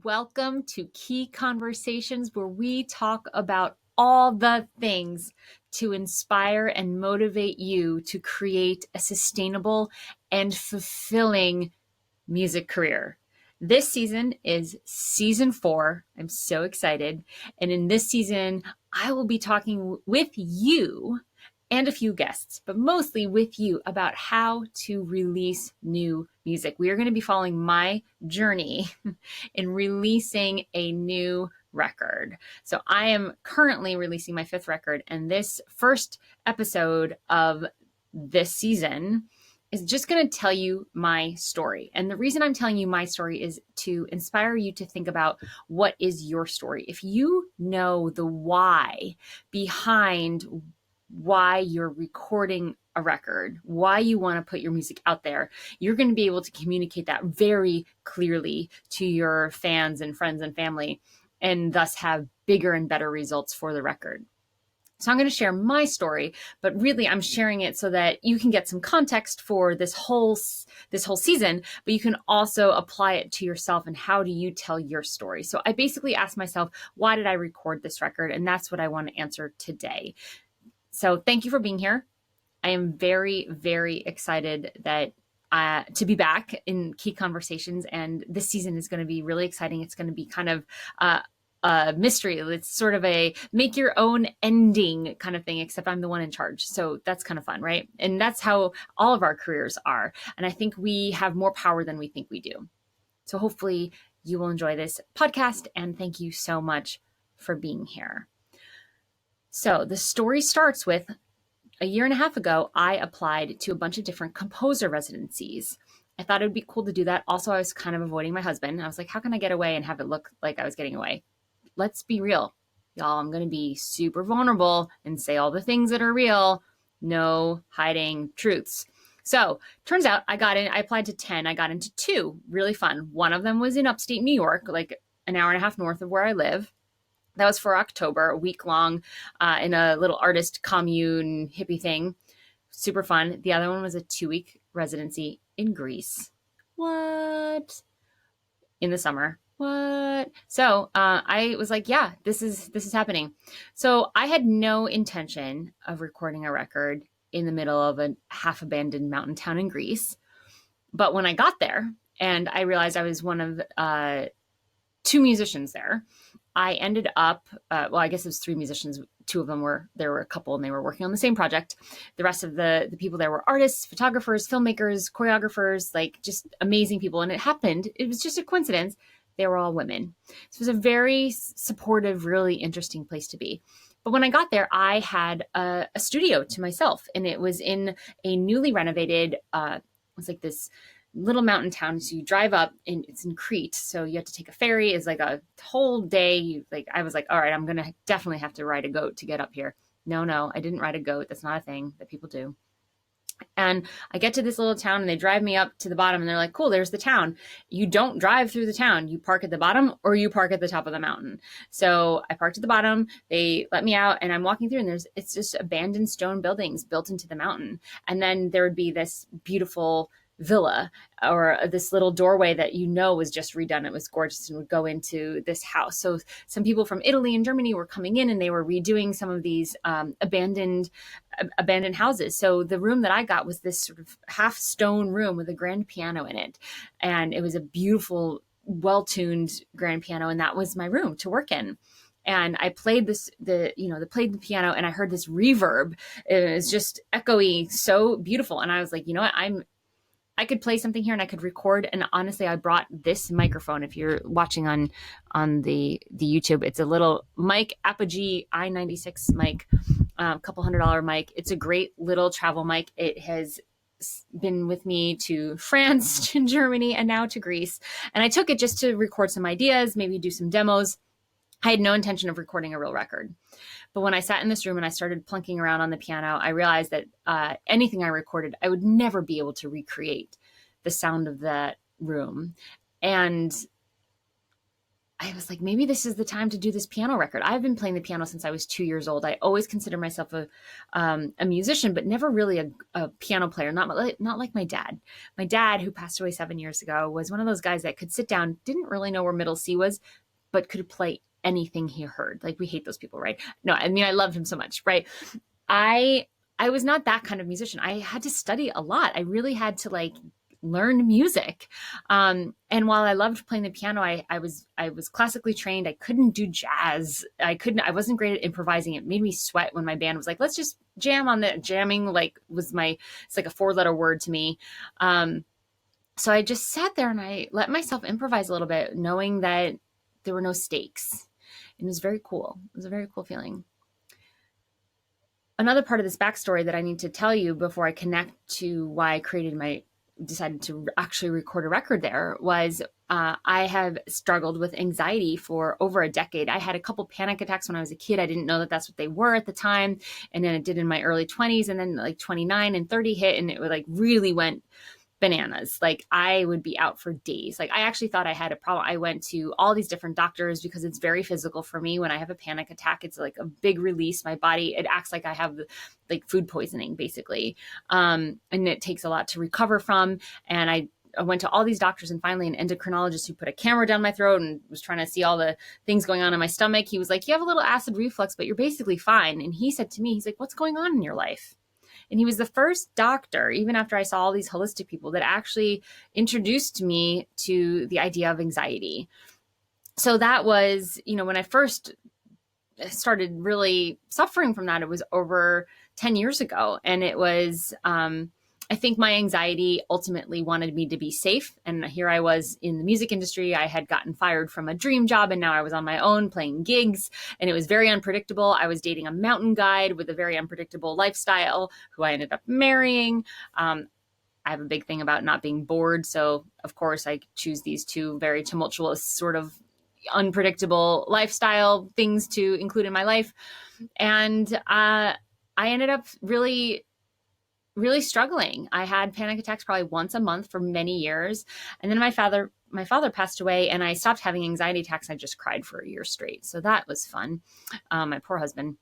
Welcome to Key Conversations, where we talk about all the things to inspire and motivate you to create a sustainable and fulfilling music career. This season is season 4. I'm so excited. And in this season, I will be talking with you and a few guests, but mostly with you about how to release new music. We are going to be following my journey in releasing a new record. So I am currently releasing my 5th record, and this first episode of this season is just going to tell you my story. And the reason I'm telling you my story is to inspire you to think about what is your story. If you know the why behind why you're recording a record, why you want to put your music out there, you're going to be able to communicate that very clearly to your fans and friends and family, and thus have bigger and better results for the record. So I'm going to share my story, but really I'm sharing it so that you can get some context for this whole season, but you can also apply it to yourself and how do you tell your story. So I basically asked myself, why did I record this record? And that's what I want to answer today. So thank you for being here. I am very, very excited that to be back in Key Conversations, and this season is going to be really exciting. It's going to be kind of a mystery. It's sort of a make your own ending kind of thing, except I'm the one in charge. So that's kind of fun, right? And that's how all of our careers are. And I think we have more power than we think we do. So hopefully you will enjoy this podcast, and thank you so much for being here. So the story starts with a year and a half ago, I applied to a bunch of different composer residencies. I thought it would be cool to do that. Also, I was kind of avoiding my husband. I was like, how can I get away and have it look like I was getting away? Let's be real, y'all. I'm going to be super vulnerable and say all the things that are real. No hiding truths. So turns out I applied to 10. I got into 2. Really fun. One of them was in upstate New York, like an hour and a half north of where I live. That was for October, a week long in a little artist commune hippie thing. Super fun. The other one was a 2-week residency in Greece. What? In the summer. What? So I was like, yeah, this is happening. So I had no intention of recording a record in the middle of a half-abandoned mountain town in Greece. But when I got there and I realized I was one of 2 musicians there, I ended up, I guess it was 3 musicians. 2 of them there were a couple and they were working on the same project. The rest of the people there were artists, photographers, filmmakers, choreographers, like just amazing people. And it was just a coincidence. They were all women. So it was a very supportive, really interesting place to be. But when I got there, I had a studio to myself, and it was in a newly renovated, it was like this little mountain town. So you drive up, and it's in Crete. So you have to take a ferry. It's like a whole day. I was like, all right, I'm going to definitely have to ride a goat to get up here. No, I didn't ride a goat. That's not a thing that people do. And I get to this little town, and they drive me up to the bottom, and they're like, cool, there's the town. You don't drive through the town. You park at the bottom or you park at the top of the mountain. So I parked at the bottom. They let me out, and I'm walking through, and it's just abandoned stone buildings built into the mountain. And then there would be this beautiful villa or this little doorway that was just redone. It was gorgeous and would go into this house. So some people from Italy and Germany were coming in, and they were redoing some of these abandoned houses. So the room that I got was this sort of half stone room with a grand piano in it. And it was a beautiful, well-tuned grand piano. And that was my room to work in. And I played the piano, and I heard this reverb. It was just echoey, so beautiful. And I was like, you know what, I could play something here and I could record. And honestly, I brought this microphone. If you're watching on the YouTube, it's a little mic, Apogee i96 mic, a couple $100 mic. It's a great little travel mic. It has been with me to France, to Germany, and now to Greece. And I took it just to record some ideas, maybe do some demos. I had no intention of recording a real record. But when I sat in this room and I started plunking around on the piano, I realized that anything I recorded, I would never be able to recreate the sound of that room. And I was like, maybe this is the time to do this piano record. I've been playing the piano since I was 2 years old. I always considered myself a musician, but never really a piano player. Not like my dad. My dad, who passed away 7 years ago, was one of those guys that could sit down, didn't really know where middle C was, but could play anything he heard. Like, we hate those people, right? No, I mean, I loved him so much, right? I I was not that kind of musician. I had to study a lot. I really had to like learn music. And while I loved playing the piano, I was classically trained. I couldn't do jazz. I wasn't great at improvising. It made me sweat when my band was like, let's just jam on the jamming, like it's like a 4-letter word to me. So I just sat there and I let myself improvise a little bit, knowing that there were no stakes. It was very cool. It was a very cool feeling. Another part of this backstory that I need to tell you before I connect to why I decided to actually record a record there was I have struggled with anxiety for over a decade. I had a couple panic attacks when I was a kid. I didn't know that that's what they were at the time. And then it did in my early 20s, and then like 29 and 30 hit, and it like really went bananas. Like I would be out for days. Like I actually thought I had a problem. I went to all these different doctors because it's very physical for me. When I have a panic attack, it's like a big release. My body, it acts like I have like food poisoning basically. And it takes a lot to recover from. And I went to all these doctors, and finally an endocrinologist who put a camera down my throat and was trying to see all the things going on in my stomach. He was like, you have a little acid reflux, but you're basically fine. And he said to me, he's like, what's going on in your life? And he was the first doctor, even after I saw all these holistic people, that actually introduced me to the idea of anxiety. So that was, when I first started really suffering from that, it was over 10 years ago. And it was, I think my anxiety ultimately wanted me to be safe. And here I was in the music industry. I had gotten fired from a dream job, and now I was on my own playing gigs, and it was very unpredictable. I was dating a mountain guide with a very unpredictable lifestyle who I ended up marrying. I have a big thing about not being bored. So of course I choose these two very tumultuous, sort of unpredictable lifestyle things to include in my life. And I ended up really struggling. I had panic attacks probably once a month for many years. And then my father passed away, and I stopped having anxiety attacks. I just cried for a year straight. So that was fun. My poor husband.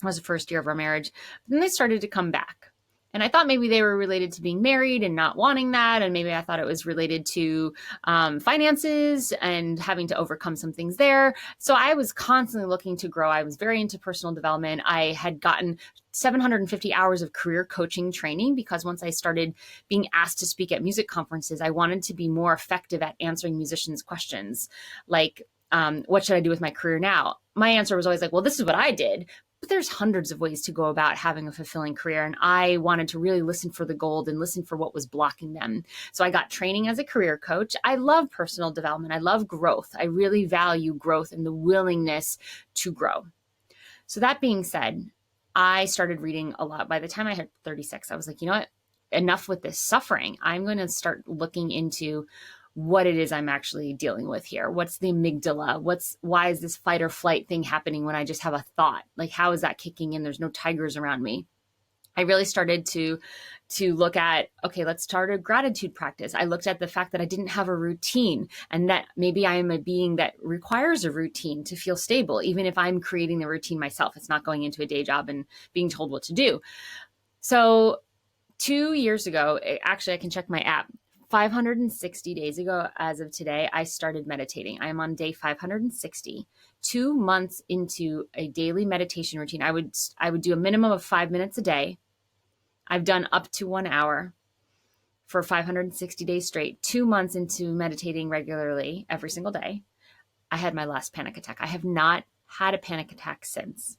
It was the first year of our marriage. But then they started to come back. And I thought maybe they were related to being married and not wanting that. And maybe I thought it was related to finances and having to overcome some things there. So I was constantly looking to grow. I was very into personal development. I had gotten 750 hours of career coaching training because once I started being asked to speak at music conferences, I wanted to be more effective at answering musicians' questions. Like, what should I do with my career now? My answer was always like, well, this is what I did. But there's hundreds of ways to go about having a fulfilling career. And I wanted to really listen for the gold and listen for what was blocking them. So I got training as a career coach. I love personal development. I love growth. I really value growth and the willingness to grow. So that being said, I started reading a lot. By the time I hit 36, I was like, you know what? Enough with this suffering. I'm going to start looking into what it is I'm actually dealing with here. What's the amygdala? Why is this fight or flight thing happening when I just have a thought? Like, how is that kicking in? There's no tigers around me. I really started to look at, okay, let's start a gratitude practice. I looked at the fact that I didn't have a routine, and that maybe I am a being that requires a routine to feel stable, even if I'm creating the routine myself. It's not going into a day job and being told what to do. So 2 years ago, actually, I can check my app. 560 days ago, as of today, I started meditating. I am on day 560, 2 months into a daily meditation routine. I would do a minimum of 5 minutes a day. I've done up to 1 hour for 560 days straight, 2 months into meditating regularly every single day. I had my last panic attack. I have not had a panic attack since.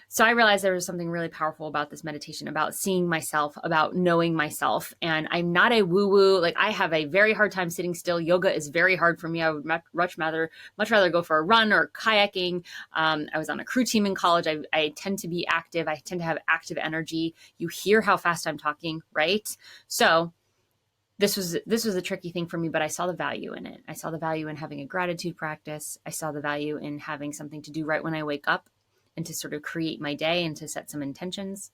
So I realized there was something really powerful about this meditation, about seeing myself, about knowing myself. And I'm not a woo-woo. Like, I have a very hard time sitting still. Yoga is very hard for me. I would much rather go for a run or kayaking. I was on a crew team in college. I tend to be active. I tend to have active energy. You hear how fast I'm talking, right? So this was a tricky thing for me, but I saw the value in it. I saw the value in having a gratitude practice. I saw the value in having something to do right when I wake up, and to sort of create my day and to set some intentions.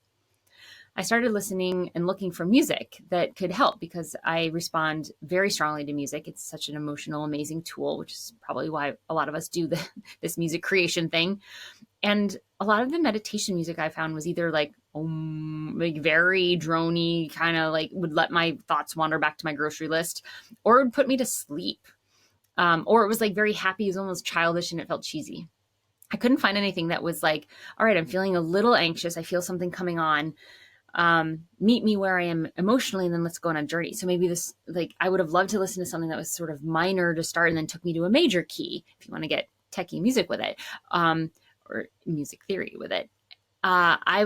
I started listening and looking for music that could help because I respond very strongly to music. It's such an emotional, amazing tool, which is probably why a lot of us do this music creation thing. And a lot of the meditation music I found was either like very drony, kind of like would let my thoughts wander back to my grocery list, or it would put me to sleep. Or it was like very happy, it was almost childish and it felt cheesy. I couldn't find anything that was like, all right, I'm feeling a little anxious. I feel something coming on. Meet me where I am emotionally, and then let's go on a journey. So maybe this, like, I would have loved to listen to something that was sort of minor to start and then took me to a major key, if you want to get techie music with it, or music theory with it. I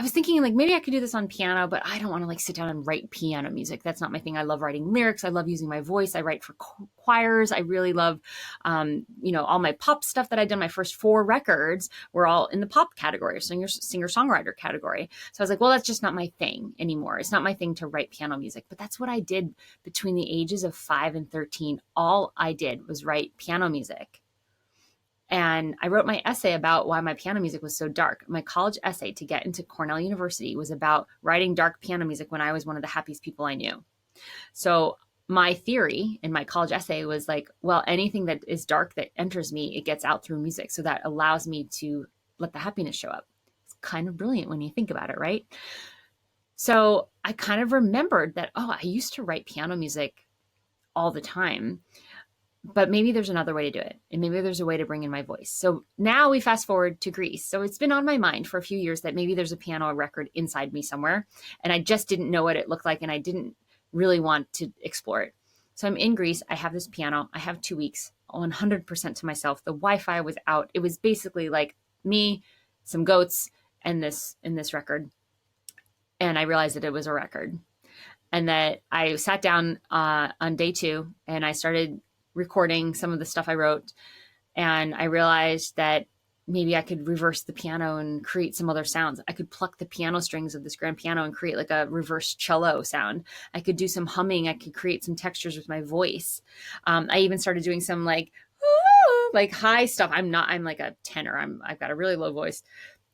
was thinking like maybe I could do this on piano, but I don't want to like sit down and write piano music. That's not my thing. I love writing lyrics. I love using my voice. I write for choirs. I really love, all my pop stuff that I'd done. My first 4 records were all in the pop category, singer-songwriter category. So I was like, well, that's just not my thing anymore. It's not my thing to write piano music, but that's what I did between the ages of 5 and 13. All I did was write piano music. And I wrote my essay about why my piano music was so dark. My college essay to get into Cornell University was about writing dark piano music when I was one of the happiest people I knew. So my theory in my college essay was like, well, anything that is dark that enters me, it gets out through music. So that allows me to let the happiness show up. It's kind of brilliant when you think about it, right? So I kind of remembered that, I used to write piano music all the time. But maybe there's another way to do it. And maybe there's a way to bring in my voice. So now we fast forward to Greece. So it's been on my mind for a few years that maybe there's a piano record inside me somewhere. And I just didn't know what it looked like. And I didn't really want to explore it. So I'm in Greece. I have this piano. I have 2 weeks, 100% to myself. The Wi-Fi was out. It was basically like me, some goats, and this record. And I realized that it was a record. And that I sat down on day 2 and I started recording some of the stuff I wrote. And I realized that maybe I could reverse the piano and create some other sounds. I could pluck the piano strings of this grand piano and create like a reverse cello sound. I could do some humming. I could create some textures with my voice. I even started doing some like high stuff. I'm like a tenor. I've got a really low voice,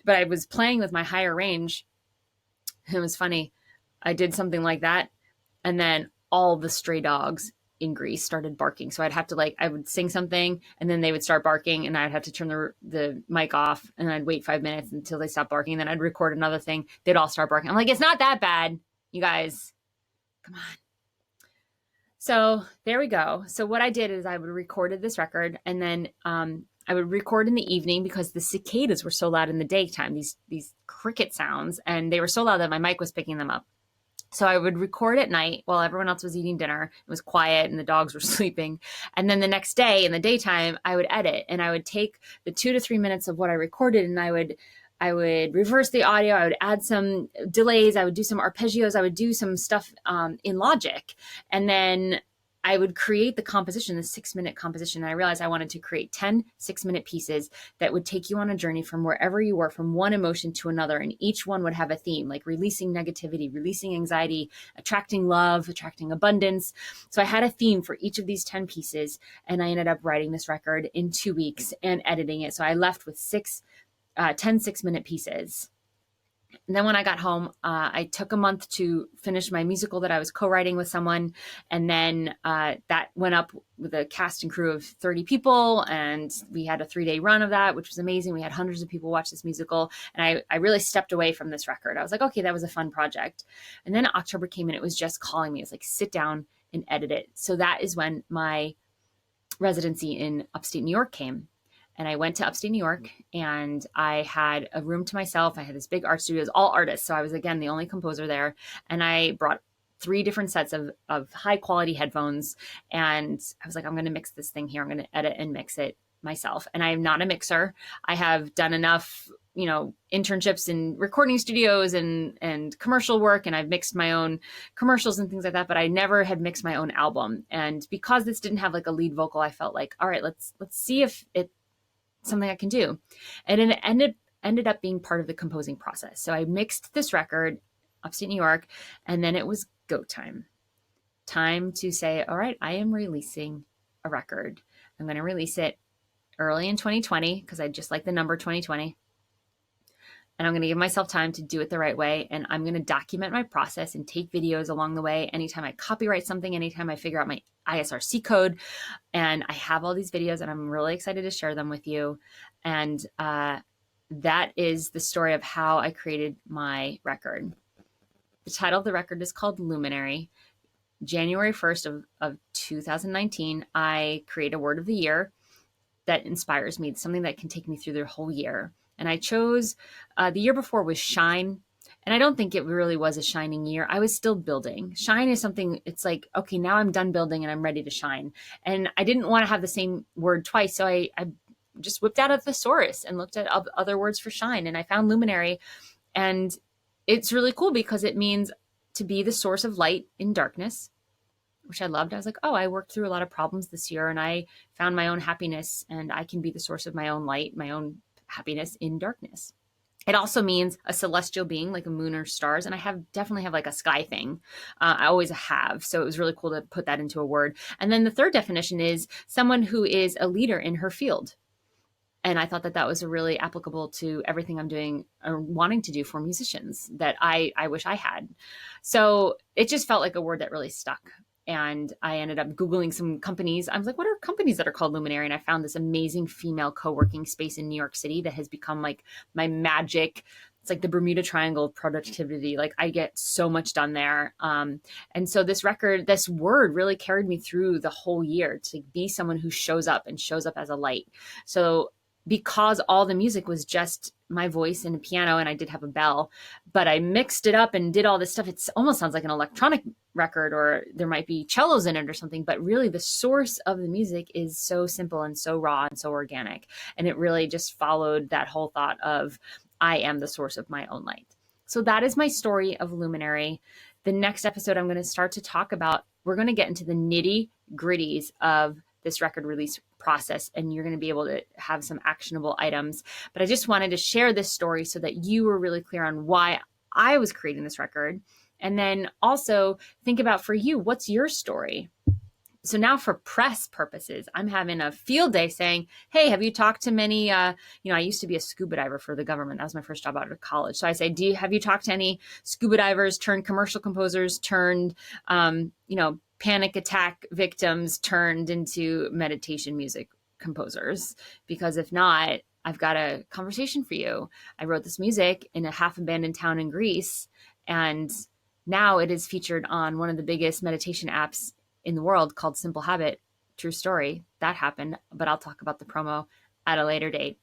but I was playing with my higher range. It was funny. I did something like that. And then all the stray dogs in Greece started barking. So I'd have to I would sing something and then they would start barking and I'd have to turn the mic off and I'd wait 5 minutes until they stopped barking. And then I'd record another thing. They'd all start barking. I'm like, it's not that bad, you guys. Come on. So there we go. So what I did is I would recorded this record and then I would record in the evening because the cicadas were so loud in the daytime, these cricket sounds, and they were so loud that my mic was picking them up. So I would record at night while everyone else was eating dinner. It was quiet and the dogs were sleeping. And then the next day in the daytime, I would edit and I would take the 2 to 3 minutes of what I recorded and I would reverse the audio. I would add some delays. I would do some arpeggios. I would do some stuff in Logic. And then I would create the composition, the 6-minute composition. And I realized I wanted to create 10 6-minute pieces that would take you on a journey from wherever you were, from one emotion to another. And each one would have a theme, like releasing negativity, releasing anxiety, attracting love, attracting abundance. So I had a theme for each of these 10 pieces. And I ended up writing this record in 2 weeks and editing it. So I left with 10 6-minute pieces. And then when I got home, I took a month to finish my musical that I was co-writing with someone. And then that went up with a cast and crew of 30 people. And we had a 3-day run of that, which was amazing. We had hundreds of people watch this musical. And I really stepped away from this record. I was like, okay, that was a fun project. And then October came and it was just calling me. It was like, sit down and edit it. So that is when my residency in upstate New York came. And I went to upstate New York and I had a room to myself. I had this big art studio, all artists. So I was, again, the only composer there. And I brought 3 different sets of high quality headphones. And I was like, I'm going to mix this thing here. I'm going to edit and mix it myself. And I am not a mixer. I have done enough, internships in recording studios and commercial work. And I've mixed my own commercials and things like that, but I never had mixed my own album. And because this didn't have like a lead vocal, I felt like, all right, let's see if it's something I can do. And it ended up being part of the composing process. So I mixed this record, upstate New York, and then it was go time. Time to say, all right, I am releasing a record. I'm going to release it early in 2020 because I just like the number 2020. and I'm going to give myself time to do it the right way. And I'm going to document my process and take videos along the way. Anytime I copyright something, anytime I figure out my ISRC code, and I have all these videos and I'm really excited to share them with you. And that is the story of how I created my record. The title of the record is called Luminary. January 1st of 2019, I create a word of the year that inspires me, something that can take me through the whole year. And I chose, the year before was shine. And I don't think it really was a shining year. I was still building. Shine is something, it's like, okay, now I'm done building and I'm ready to shine. And I didn't want to have the same word twice. So I just whipped out a thesaurus and looked at other words for shine. And I found luminary. And it's really cool because it means to be the source of light in darkness, which I loved. I was like, oh, I worked through a lot of problems this year and I found my own happiness, and I can be the source of my own light, my own happiness in darkness. It also means a celestial being, like a moon or stars. And I definitely have like a sky thing. I always have. So it was really cool to put that into a word. And then the third definition is someone who is a leader in her field. And I thought that was really applicable to everything I'm doing or wanting to do for musicians that I wish I had. So it just felt like a word that really stuck. And I ended up Googling some companies. I was like, what are companies that are called Luminary? And I found this amazing female co-working space in New York City that has become like my magic. It's like the Bermuda Triangle of productivity. Like I get so much done there. And so this word really carried me through the whole year to be someone who shows up and shows up as a light. So because all the music was just my voice and a piano, and I did have a bell, but I mixed it up and did all this stuff. It almost sounds like an electronic record, or there might be cellos in it or something, but really the source of the music is so simple and so raw and so organic. And it really just followed that whole thought of I am the source of my own light. So that is my story of Luminary. The next episode I'm going to start to talk about, we're going to get into the nitty gritties of this record release process, and you're going to be able to have some actionable items. But I just wanted to share this story so that you were really clear on why I was creating this record. And then also think about, for you, what's your story? So now for press purposes, I'm having a field day saying, hey, have you talked to many, I used to be a scuba diver for the government. That was my first job out of college. So I say, have you talked to any scuba divers turned commercial composers turned, panic attack victims turned into meditation music composers? Because if not, I've got a conversation for you. I wrote this music in a half abandoned town in Greece, and now it is featured on one of the biggest meditation apps in the world called Simple Habit. True story. That happened, but I'll talk about the promo at a later date.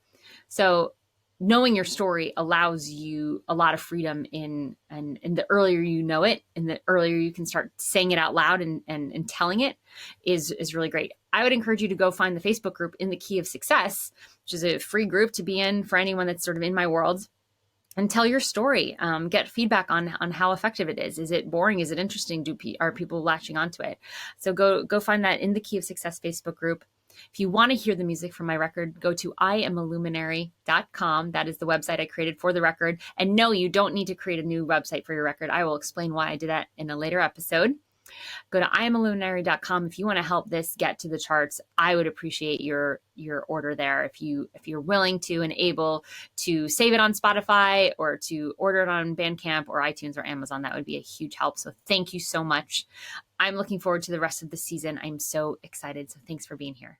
So knowing your story allows you a lot of freedom and the earlier you know it and the earlier you can start saying it out loud and telling it is really great. I would encourage you to go find the Facebook group In the Key of Success, which is a free group to be in for anyone that's sort of in my world, and tell your story. Get feedback on how effective it is. Is it boring? Is it interesting? Are people latching onto it? So go find that In the Key of Success Facebook group. If you want to hear the music from my record, go to IamAluminary.com. That is the website I created for the record. And no, you don't need to create a new website for your record. I will explain why I did that in a later episode. Go to IamAluminary.com if you want to help this get to the charts. I would appreciate your order there. If you're willing to and able to save it on Spotify or to order it on Bandcamp or iTunes or Amazon, that would be a huge help. So thank you so much. I'm looking forward to the rest of the season. I'm so excited. So thanks for being here.